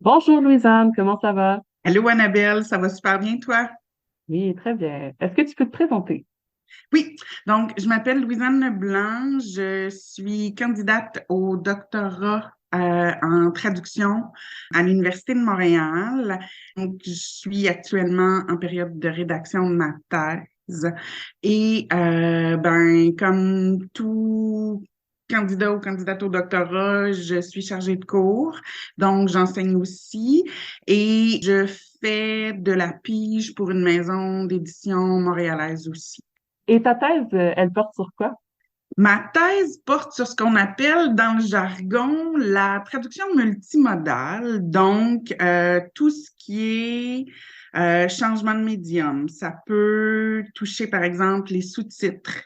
Bonjour Louisanne, comment ça va? Allô Annabelle, ça va super bien toi? Oui, très bien. Est-ce que tu peux te présenter? Oui, donc je m'appelle Louisanne Leblanc, je suis candidate au doctorat en traduction à l'Université de Montréal. Donc, je suis actuellement en période de rédaction de ma thèse et comme tout candidat ou candidate au doctorat, je suis chargée de cours, donc j'enseigne aussi et je fais de la pige pour une maison d'édition montréalaise aussi. Et ta thèse, elle porte sur quoi? Ma thèse porte sur ce qu'on appelle dans le jargon la traduction multimodale, donc tout ce qui est changement de médium. Ça peut toucher par exemple les sous-titres,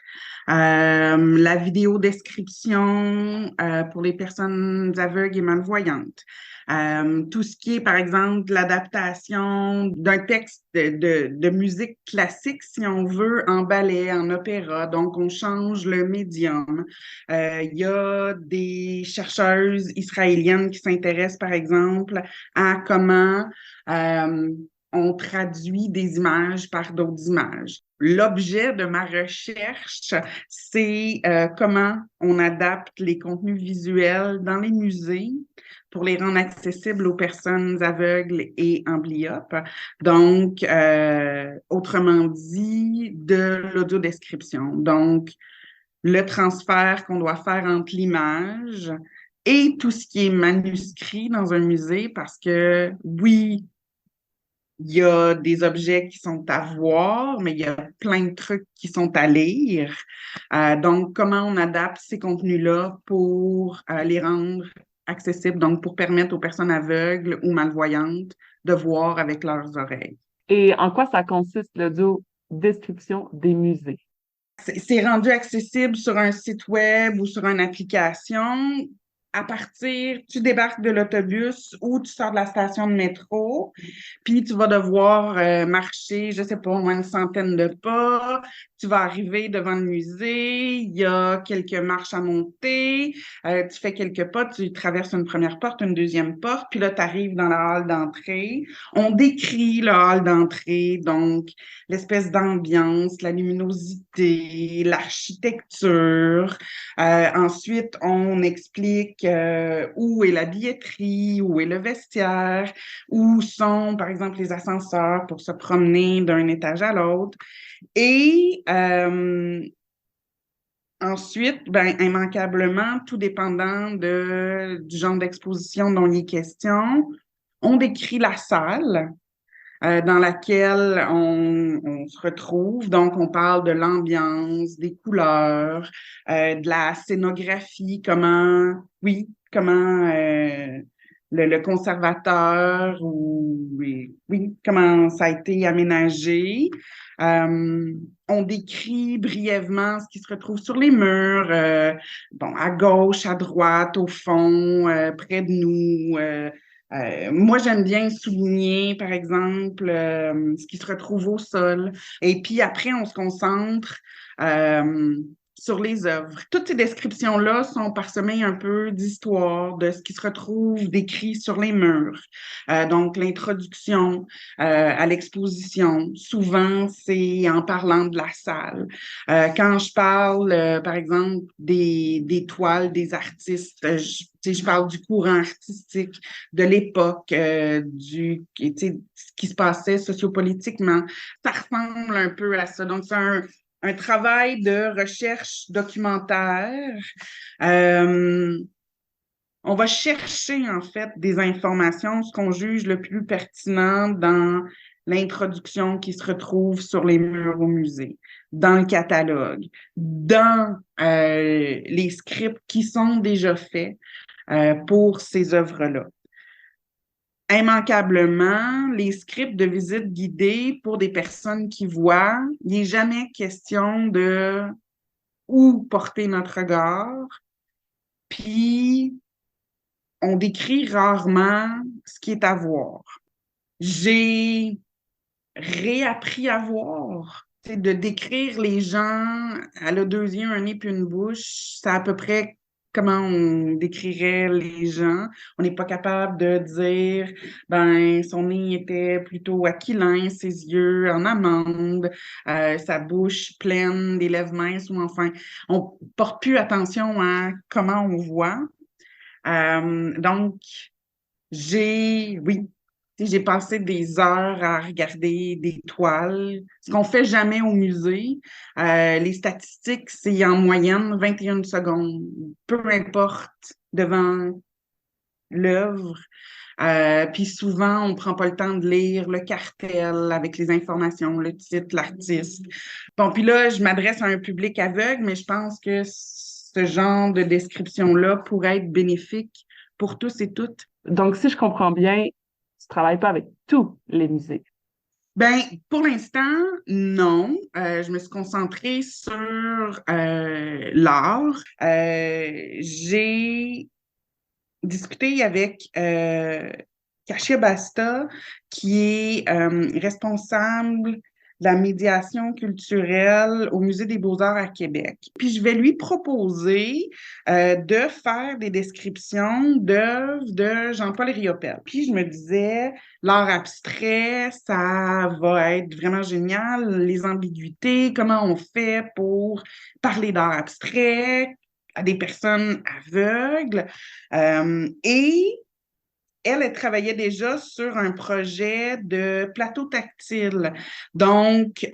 la vidéo description pour les personnes aveugles et malvoyantes. Tout ce qui est, par exemple, l'adaptation d'un texte de musique classique, si on veut, en ballet, en opéra. Donc, on change le médium. Il y a des chercheuses israéliennes qui s'intéressent, par exemple, à comment euh, on traduit des images par d'autres images. L'objet de ma recherche, c'est comment on adapte les contenus visuels dans les musées pour les rendre accessibles aux personnes aveugles et amblyopes. Donc, autrement dit, de l'audiodescription. Donc, le transfert qu'on doit faire entre l'image et tout ce qui est manuscrit dans un musée, parce que oui, il y a des objets qui sont à voir, mais il y a plein de trucs qui sont à lire. Donc, comment on adapte ces contenus-là pour les rendre accessibles, donc pour permettre aux personnes aveugles ou malvoyantes de voir avec leurs oreilles. Et en quoi ça consiste l'audio description des musées? C'est rendu accessible sur un site web ou sur une application. À partir, tu débarques de l'autobus ou tu sors de la station de métro, puis tu vas devoir marcher, je sais pas, au moins une centaine de pas. Tu vas arriver devant le musée, il y a quelques marches à monter, tu fais quelques pas, tu traverses une première porte, une deuxième porte, puis là, tu arrives dans la hall d'entrée. On décrit le hall d'entrée, donc l'espèce d'ambiance, la luminosité, l'architecture. Ensuite, on explique où est la billetterie, où est le vestiaire, où sont, par exemple, les ascenseurs pour se promener d'un étage à l'autre. Et ensuite, ben, immanquablement, tout dépendant du genre d'exposition dont il est question, on décrit la salle dans laquelle on se retrouve. Donc, on parle de l'ambiance, des couleurs, de la scénographie, oui, comment le conservateur oui, comment ça a été aménagé. Euh, on décrit brièvement ce qui se retrouve sur les murs, bon, à gauche, à droite, au fond, près de nous. Moi, j'aime bien souligner, par exemple, ce qui se retrouve au sol. Et puis après, on se concentre euh, sur les œuvres. Toutes ces descriptions-là sont parsemées un peu d'histoire, de ce qui se retrouve décrit sur les murs. Donc, l'introduction à l'exposition, souvent, c'est en parlant de la salle. Quand je parle, par exemple, des toiles des artistes, tu sais, je parle du courant artistique de l'époque, tu sais, ce qui se passait sociopolitiquement. Ça ressemble un peu à ça. Donc, c'est un travail de recherche documentaire. Euh, on va chercher, en fait, des informations, ce qu'on juge le plus pertinent dans l'introduction qui se retrouve sur les murs au musée, dans le catalogue, dans les scripts qui sont déjà faits pour ces œuvres-là. Immanquablement, les scripts de visite guidée pour des personnes qui voient, il n'est jamais question de où porter notre regard, puis on décrit rarement ce qui est à voir. J'ai réappris à voir, de décrire les gens, elle a deux yeux, un nez puis une bouche, c'est à peu près comment on décrirait les gens. On n'est pas capable de dire, ben, son nez était plutôt aquilin, ses yeux en amande, sa bouche pleine, des lèvres minces, ou enfin, on porte plus attention à comment on voit. Donc, oui, j'ai passé des heures à regarder des toiles, ce qu'on fait jamais au musée. Les statistiques, c'est en moyenne 21 secondes, peu importe devant l'œuvre. Puis souvent, on prend pas le temps de lire le cartel avec les informations, le titre, l'artiste. Bon, puis là, je m'adresse à un public aveugle, mais je pense que ce genre de description-là pourrait être bénéfique pour tous et toutes. Donc, si je comprends bien, tu travailles pas avec tous les musées. Ben, pour l'instant, non. Je me suis concentrée sur l'art. J'ai discuté avec Kashia Basta, qui est responsable de la médiation culturelle au Musée des Beaux-Arts à Québec. Puis je vais lui proposer de faire des descriptions d'œuvres de Jean-Paul Riopelle. Puis je me disais, l'art abstrait, ça va être vraiment génial, les ambiguïtés, comment on fait pour parler d'art abstrait à des personnes aveugles. Et elle travaillait déjà sur un projet de plateau tactile. Donc,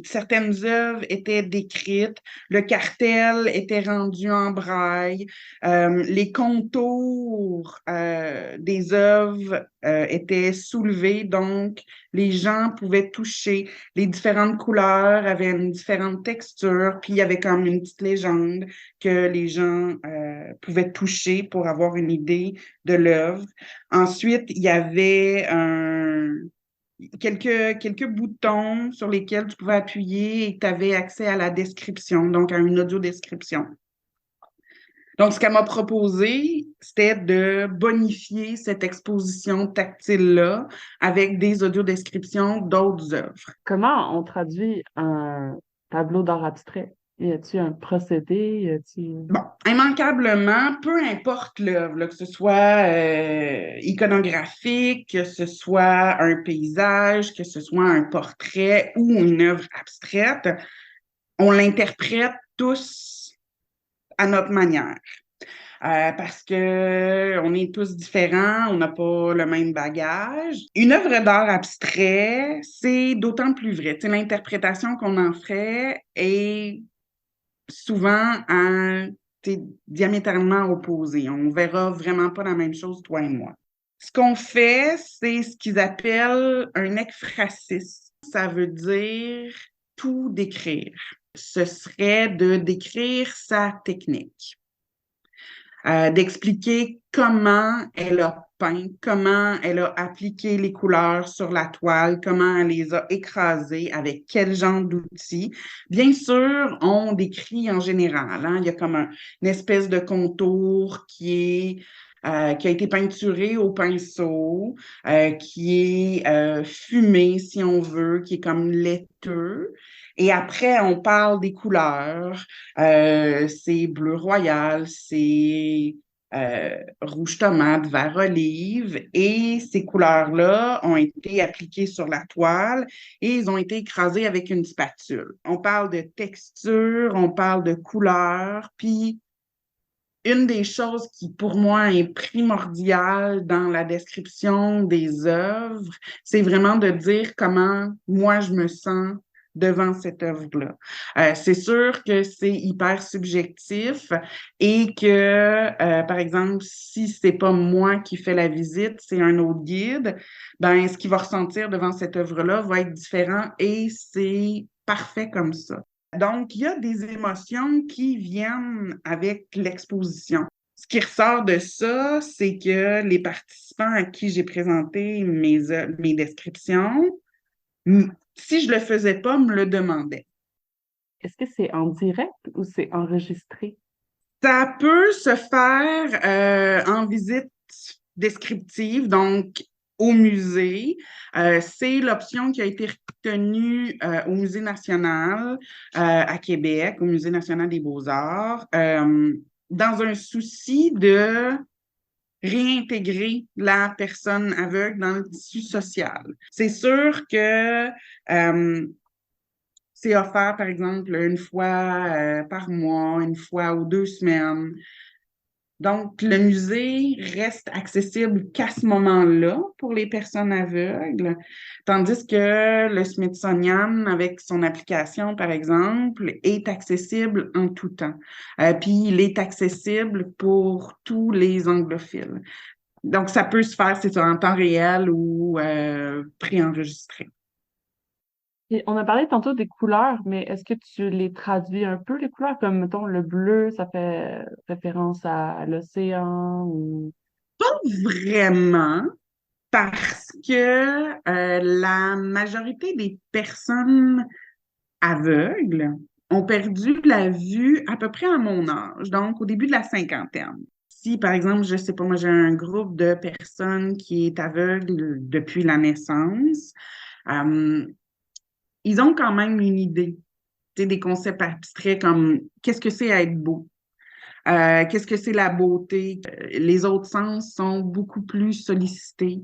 certaines œuvres étaient décrites, le cartel était rendu en braille, les contours des œuvres étaient soulevés, donc les gens pouvaient toucher. Les différentes couleurs avaient une différente texture, puis il y avait comme une petite légende que les gens pouvaient toucher pour avoir une idée de l'œuvre. Ensuite, il y avait quelques boutons sur lesquels tu pouvais appuyer et tu avais accès à la description, donc à une audio-description. Donc, ce qu'elle m'a proposé, c'était de bonifier cette exposition tactile-là avec des audiodescriptions d'autres œuvres. Comment on traduit un tableau d'art abstrait? Y a-t-il un procédé? Y a-t-il... Bon, immanquablement, peu importe l'œuvre, là, que ce soit iconographique, que ce soit un paysage, que ce soit un portrait ou une œuvre abstraite, on l'interprète tous à notre manière. Parce que on est tous différents, on n'a pas le même bagage. Une œuvre d'art abstrait, c'est d'autant plus vrai. Tu sais, l'interprétation qu'on en ferait est souvent diamétralement opposée. On ne verra vraiment pas la même chose, toi et moi. Ce qu'on fait, c'est ce qu'ils appellent un ekphrasis. Ça veut dire tout décrire. Ce serait de décrire sa technique. D'expliquer comment elle a peint, comment elle a appliqué les couleurs sur la toile, comment elle les a écrasées, avec quel genre d'outils. Bien sûr, on décrit en général. Hein, il y a comme une espèce de contour qui a été peinturé au pinceau, qui est fumé, si on veut, qui est comme laiteux. Et après, on parle des couleurs. C'est bleu royal, c'est rouge tomate, vert olive. Et ces couleurs-là ont été appliquées sur la toile et ils ont été écrasés avec une spatule. On parle de texture, on parle de couleur. Puis, une des choses qui, pour moi, est primordiale dans la description des œuvres, c'est vraiment de dire comment moi je me sens devant cette œuvre-là. C'est sûr que c'est hyper subjectif et que, par exemple, si c'est pas moi qui fais la visite, c'est un autre guide, ben ce qu'il va ressentir devant cette œuvre-là va être différent et c'est parfait comme ça. Donc, il y a des émotions qui viennent avec l'exposition. Ce qui ressort de ça, c'est que les participants à qui j'ai présenté mes descriptions, si je le faisais pas, me le demandaient. Est-ce que c'est en direct ou c'est enregistré? Ça peut se faire en visite descriptive, donc au musée. C'est l'option qui a été retenue au Musée national à Québec, au Musée national des beaux-arts. dans un souci de réintégrer la personne aveugle dans le tissu social. C'est sûr que c'est offert, par exemple, une fois par mois, une fois ou 2 semaines. Donc, le musée reste accessible qu'à ce moment-là pour les personnes aveugles, tandis que le Smithsonian, avec son application, par exemple, est accessible en tout temps. Puis, il est accessible pour tous les anglophiles. Donc, ça peut se faire, c'est ça, en temps réel ou préenregistré. Et on a parlé tantôt des couleurs, mais est-ce que tu les traduis un peu, les couleurs? Comme, mettons, le bleu, ça fait référence à l'océan ou... Vraiment, parce que la majorité des personnes aveugles ont perdu la vue à peu près à mon âge, donc au début de la cinquantaine. Si, par exemple, je sais pas, moi, j'ai un groupe de personnes qui est aveugle depuis la naissance, euh, ils ont quand même une idée, tu sais, des concepts abstraits comme qu'est-ce que c'est être beau? Qu'est-ce que c'est la beauté? Les autres sens sont beaucoup plus sollicités.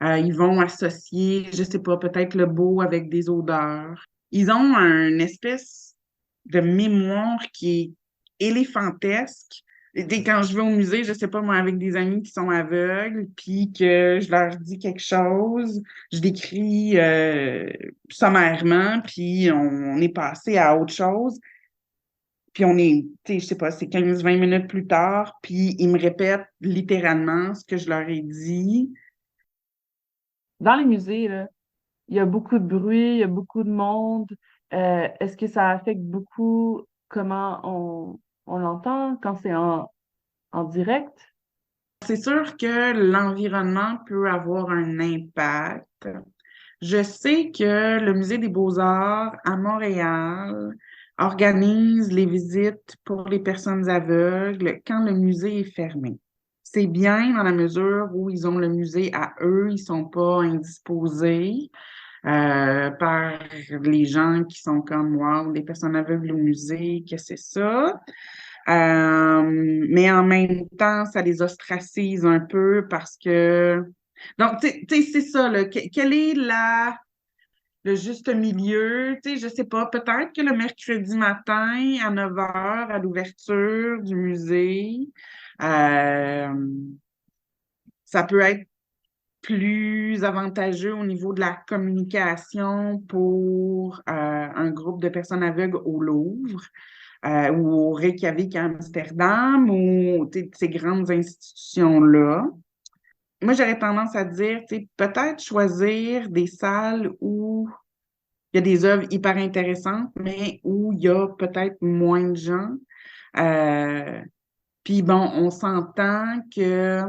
Ils vont associer, je sais pas, peut-être le beau avec des odeurs. Ils ont une espèce de mémoire qui est éléphantesque. Quand je vais au musée, je sais pas, moi, avec des amis qui sont aveugles, puis que je leur dis quelque chose, je décris sommairement, puis on est passé à autre chose. Puis on est, tu sais, je sais pas, c'est 15-20 minutes plus tard, puis ils me répètent littéralement ce que je leur ai dit. Dans les musées, là, il y a beaucoup de bruit, il y a beaucoup de monde. Est-ce que ça affecte beaucoup comment on l'entend quand c'est en direct? C'est sûr que l'environnement peut avoir un impact. Je sais que le Musée des Beaux-Arts à Montréal organise les visites pour les personnes aveugles quand le musée est fermé. C'est bien dans la mesure où ils ont le musée à eux, ils sont pas indisposés par les gens qui sont comme moi ou les personnes aveugles au musée, que c'est ça. Mais en même temps, ça les ostracise un peu parce que... Donc, tu sais, c'est ça, là. Quel est le juste milieu? Tu sais, je sais pas, peut-être que le mercredi matin à 9 h à l'ouverture du musée, euh, ça peut être plus avantageux au niveau de la communication pour un groupe de personnes aveugles au Louvre ou au Reykjavik à Amsterdam ou ces grandes institutions-là. Moi, j'aurais tendance à dire, peut-être choisir des salles où il y a des œuvres hyper intéressantes, mais où il y a peut-être moins de gens. Euh, Puis bon, on s'entend que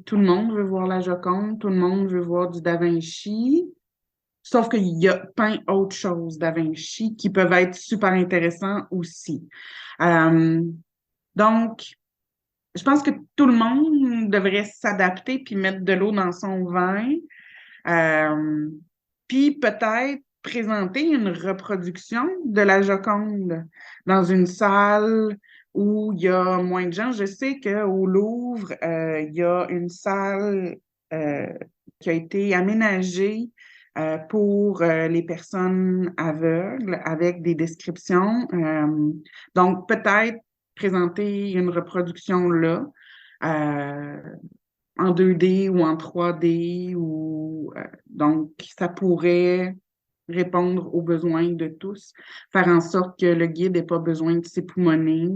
tout le monde veut voir la Joconde, tout le monde veut voir du Da Vinci, sauf qu'il y a plein d'autres choses Da Vinci qui peuvent être super intéressants aussi. Euh, donc, je pense que tout le monde devrait s'adapter puis mettre de l'eau dans son vin. Euh, Puis peut-être présenter une reproduction de la Joconde dans une salle où il y a moins de gens. Je sais qu'au Louvre, il y a une salle euh, qui a été aménagée pour les personnes aveugles avec des descriptions. Donc peut-être présenter une reproduction là. Euh, En 2D ou en 3D ou donc ça pourrait répondre aux besoins de tous, faire en sorte que le guide n'ait pas besoin de s'époumoner,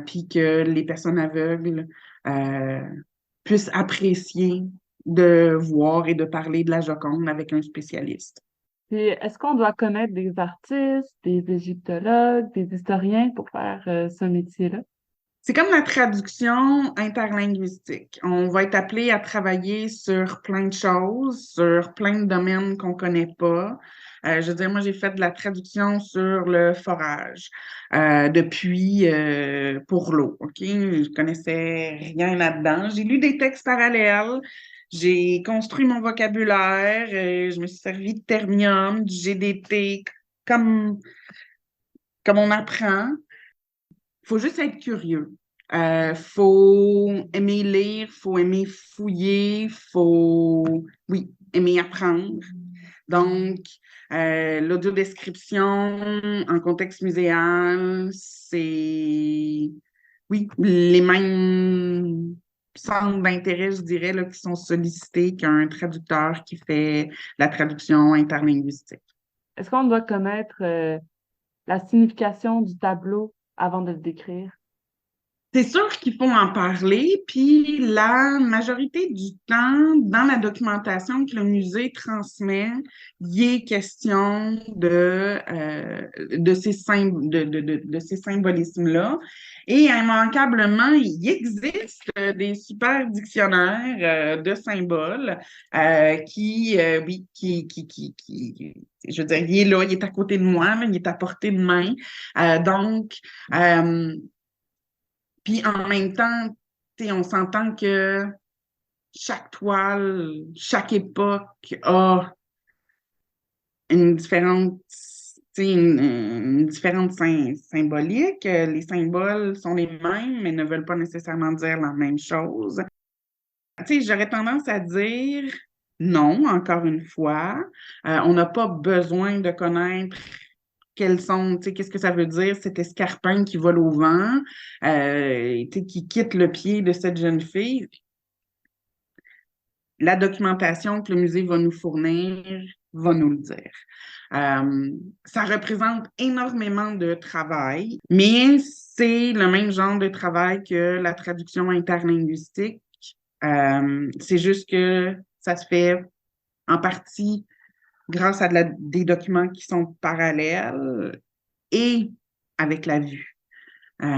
puis que les personnes aveugles euh, puissent apprécier de voir et de parler de la Joconde avec un spécialiste. Puis est-ce qu'on doit connaître des artistes, des égyptologues, des historiens pour faire ce métier-là? C'est comme la traduction interlinguistique. On va être appelé à travailler sur plein de choses, sur plein de domaines qu'on connaît pas. Je veux dire, moi, j'ai fait de la traduction sur le forage depuis pour l'eau. OK? Je connaissais rien là-dedans. J'ai lu des textes parallèles. J'ai construit mon vocabulaire. Je me suis servi de termium, du GDT, comme, comme on apprend. faut juste être curieux. Faut aimer lire, faut aimer fouiller, faut, oui, aimer apprendre. Donc, l'audiodescription en contexte muséal, c'est, oui, les mêmes centres d'intérêt, je dirais, là, qui sont sollicités qu'un traducteur qui fait la traduction interlinguistique. Est-ce qu'on doit connaître la signification du tableau avant de le décrire? C'est sûr qu'il faut en parler, puis la majorité du temps, dans la documentation que le musée transmet, il est question de de ces symbolismes-là. Et immanquablement, il existe des super dictionnaires de symboles oui, je veux dire, il est là, il est à côté de moi, là, il est à portée de main. Donc, puis en même temps, on s'entend que chaque toile, chaque époque a une différente, une différente symbolique. Les symboles sont les mêmes, mais ne veulent pas nécessairement dire la même chose. J'aurais tendance à dire non, encore une fois. On n'a pas besoin de connaître qu'est-ce que ça veut dire, cet escarpin qui vole au vent, qui quitte le pied de cette jeune fille. La documentation que le musée va nous fournir va nous le dire. Ça représente énormément de travail, mais c'est le même genre de travail que la traduction interlinguistique. C'est juste que ça se fait en partie grâce à des documents qui sont parallèles et avec la vue. Il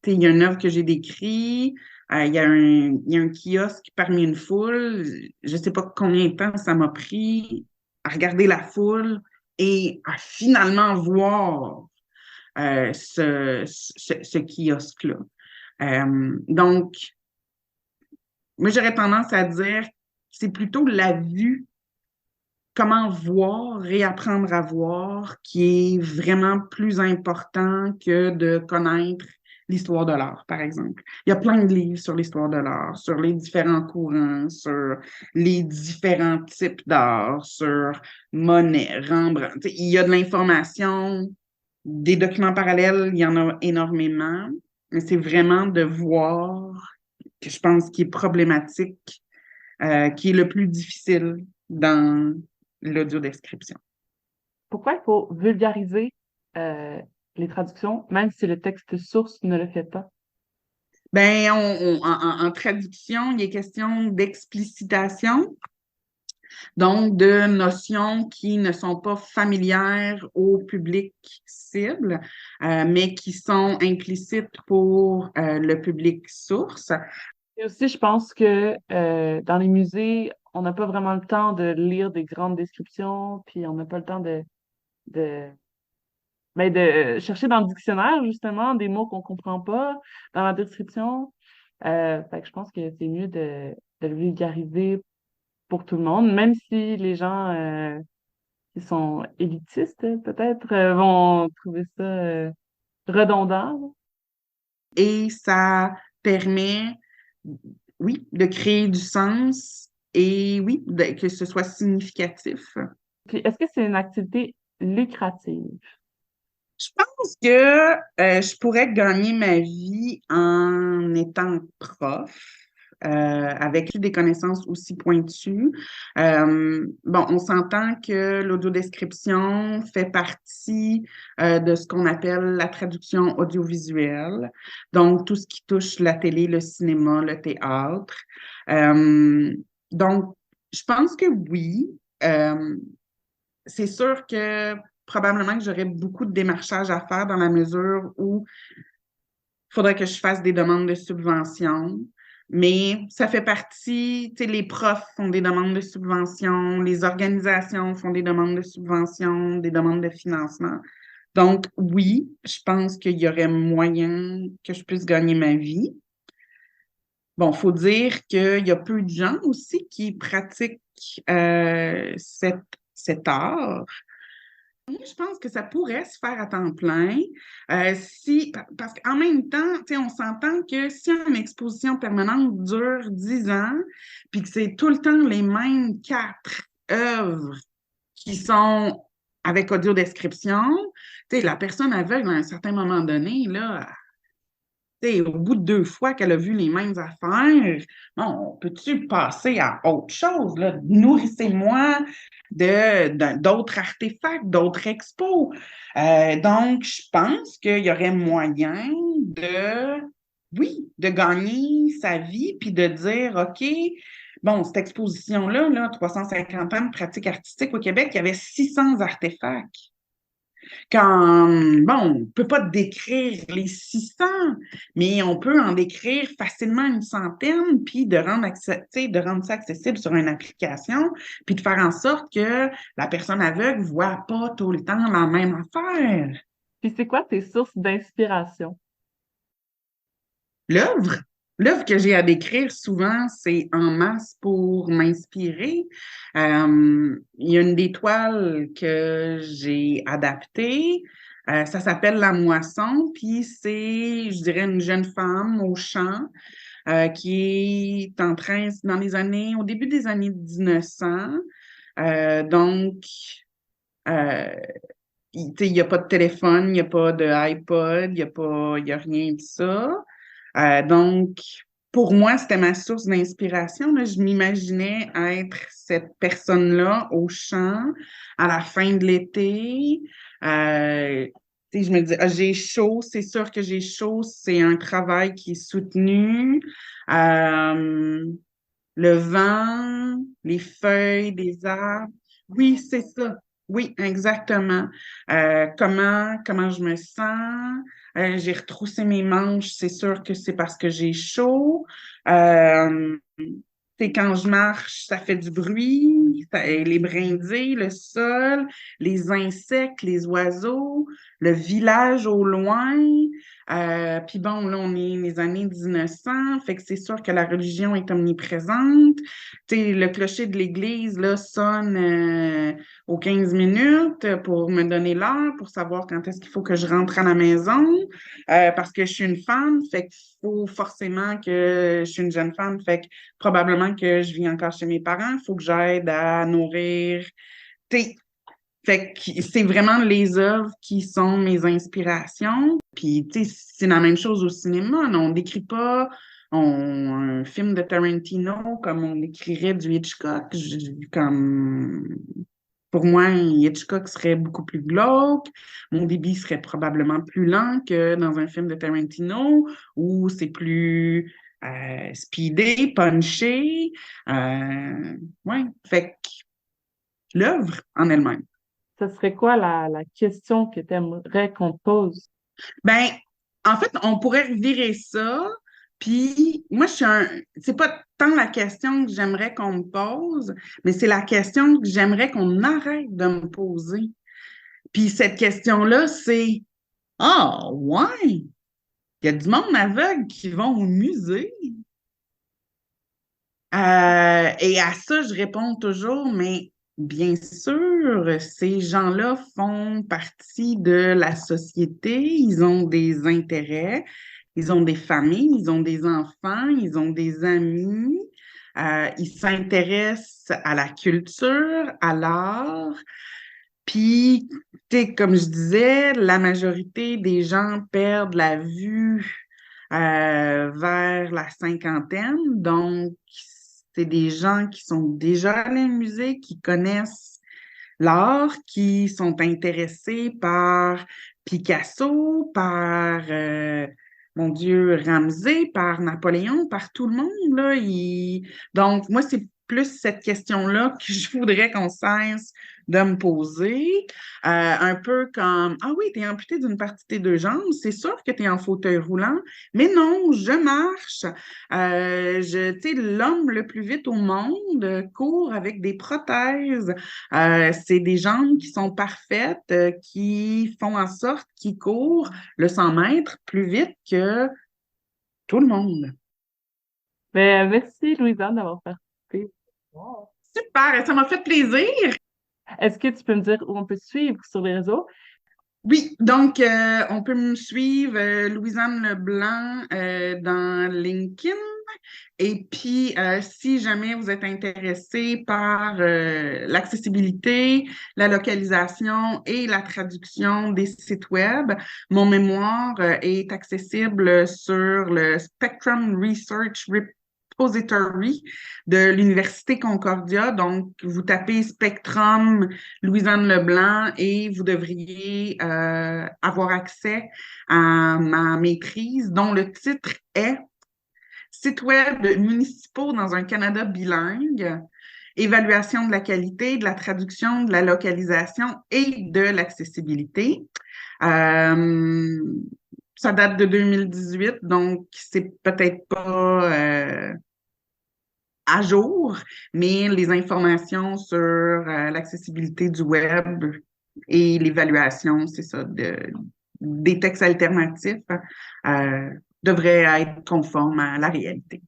y a une œuvre que j'ai décrite, il y a un kiosque parmi une foule. Je ne sais pas combien de temps ça m'a pris à regarder la foule et à finalement voir ce kiosque-là. Donc, moi, j'aurais tendance à dire que c'est plutôt la vue, comment voir, réapprendre à voir, qui est vraiment plus important que de connaître l'histoire de l'art, par exemple. Il y a plein de livres sur l'histoire de l'art, sur les différents courants, sur les différents types d'art, sur Monet, Rembrandt. Il y a de l'information, des documents parallèles, il y en a énormément, mais c'est vraiment de voir que je pense qui est problématique, qui est le plus difficile dans l'audiodescription. Pourquoi il faut vulgariser euh, les traductions, même si le texte source ne le fait pas? Ben, en traduction, il est question d'explicitation, donc de notions qui ne sont pas familières au public cible, mais qui sont implicites pour le public source. Et aussi, je pense que dans les musées, on n'a pas vraiment le temps de lire des grandes descriptions, puis on n'a pas le temps de, de chercher dans le dictionnaire, justement, des mots qu'on comprend pas dans la description. Fait que je pense que c'est mieux de le vulgariser pour tout le monde, même si les gens qui sont élitistes, peut-être, vont trouver ça redondant. Et ça permet, oui, de créer du sens et oui, que ce soit significatif. Puis, est-ce que c'est une activité lucrative? Je pense que je pourrais gagner ma vie en étant prof, avec des connaissances aussi pointues. Bon, on s'entend que l'audiodescription fait partie de ce qu'on appelle la traduction audiovisuelle, donc tout ce qui touche la télé, le cinéma, le théâtre. Euh, donc, je pense que oui. C'est sûr que probablement que j'aurais beaucoup de démarchage à faire dans la mesure où il faudrait que je fasse des demandes de subventions. Mais ça fait partie, tu sais, les profs font des demandes de subventions, les organisations font des demandes de subventions, des demandes de financement. Donc, oui, je pense qu'il y aurait moyen que je puisse gagner ma vie. Bon, il faut dire qu'il y a peu de gens aussi qui pratiquent cet art. Moi, je pense que ça pourrait se faire à temps plein parce qu'en même temps, tu sais, on s'entend que si une exposition permanente dure 10 ans, puis que c'est tout le temps les mêmes 4 œuvres qui sont avec audio-description, tu sais, la personne aveugle, à un certain moment donné, là, tu sais, au bout de 2 fois qu'elle a vu les mêmes affaires, bon, peux-tu passer à autre chose, là? Nourrissez-moi d'autres artefacts, d'autres expos. Donc, je pense qu'il y aurait moyen oui, de gagner sa vie, puis de dire, OK, bon, cette exposition-là, 350 ans de pratique artistique au Québec, il y avait 600 artefacts. Quand, bon, on ne peut pas décrire les 600, mais on peut en décrire facilement une centaine, puis de rendre ça accessible sur une application, puis de faire en sorte que la personne aveugle ne voit pas tout le temps la même affaire. Puis c'est quoi tes sources d'inspiration? L'œuvre, l'œuvre que j'ai à décrire souvent, c'est en masse pour m'inspirer. Il y a une des toiles que j'ai adaptée. Ça s'appelle La Moisson, puis c'est, je dirais, une jeune femme au champ qui est en train, au début des années 1900. Donc, euh, il n'y a pas de téléphone, il n'y a pas de iPod, il y a rien de ça. Donc, pour moi, c'était ma source d'inspiration, là. Je m'imaginais être cette personne-là au champ à la fin de l'été. Euh, je me dis, ah, j'ai chaud, c'est sûr que j'ai chaud, c'est un travail qui est soutenu. Euh, le vent, les feuilles des arbres. Oui, c'est ça. Oui, exactement. Comment je me sens? J'ai retroussé mes manches, c'est sûr que c'est parce que j'ai chaud. Euh, quand je marche, ça fait du bruit, les brindilles, le sol, les insectes, les oiseaux, le village au loin. Puis bon, là, on est les années 1900, fait que c'est sûr que la religion est omniprésente. Le clocher de l'église, là, sonne aux 15 minutes pour me donner l'heure, pour savoir quand est-ce qu'il faut que je rentre à la maison, parce que je suis une femme, fait qu'il faut forcément que je suis une jeune femme, fait que probablement que je vis encore chez mes parents, il faut que j'aide à nourrir. T'sais, fait que c'est vraiment les œuvres qui sont mes inspirations. Puis, tu sais, c'est la même chose au cinéma. On ne décrit pas un film de Tarantino comme on décrirait du Hitchcock. Comme, pour moi, Hitchcock serait beaucoup plus glauque. Mon débit serait probablement plus lent que dans un film de Tarantino où c'est plus speedé, punché. Ouais. Fait que l'œuvre en elle-même. Ce serait quoi la question que tu aimerais qu'on te pose? Ben, en fait, on pourrait revirer ça. Puis, moi, c'est pas tant la question que j'aimerais qu'on me pose, mais c'est la question que j'aimerais qu'on arrête de me poser. Puis, cette question-là, c'est, ah, ouais, il y a du monde aveugle qui vont au musée. Et à ça, je réponds toujours, mais bien sûr, ces gens-là font partie de la société, ils ont des intérêts, ils ont des familles, ils ont des enfants, ils ont des amis, ils s'intéressent à la culture, à l'art. Puis, tu sais, comme je disais, la majorité des gens perdent la vue vers la cinquantaine. Donc, c'est des gens qui sont déjà allés au musée, qui connaissent l'art, qui sont intéressés par Picasso, par, mon Dieu, Ramsay, par Napoléon, par tout le monde, là. Donc, moi, c'est plus cette question-là que je voudrais qu'on cesse de me poser. Un peu comme, ah oui, tu es amputé d'une partie de tes 2 jambes, c'est sûr que tu es en fauteuil roulant, mais non, je marche. Tu sais, l'homme le plus vite au monde court avec des prothèses. C'est des jambes qui sont parfaites, qui font en sorte qu'ils courent le 100 mètres plus vite que tout le monde. Ben, merci, Louisa, d'avoir participé. Wow. Super, ça m'a fait plaisir. Est-ce que tu peux me dire où on peut te suivre sur les réseaux? Oui, donc on peut me suivre, Louisanne Leblanc, dans LinkedIn. Et puis, si jamais vous êtes intéressé par l'accessibilité, la localisation et la traduction des sites web, mon mémoire est accessible sur le Spectrum Research Repository de l'Université Concordia. Donc, vous tapez Spectrum Louisanne Leblanc et vous devriez avoir accès à ma maîtrise dont le titre est Sites web municipaux dans un Canada bilingue, évaluation de la qualité, de la traduction, de la localisation et de l'accessibilité. Euh, Ça date de 2018, donc c'est peut-être pas à jour, mais les informations sur l'accessibilité du web et l'évaluation, c'est ça, des textes alternatifs euh, devraient être conformes à la réalité.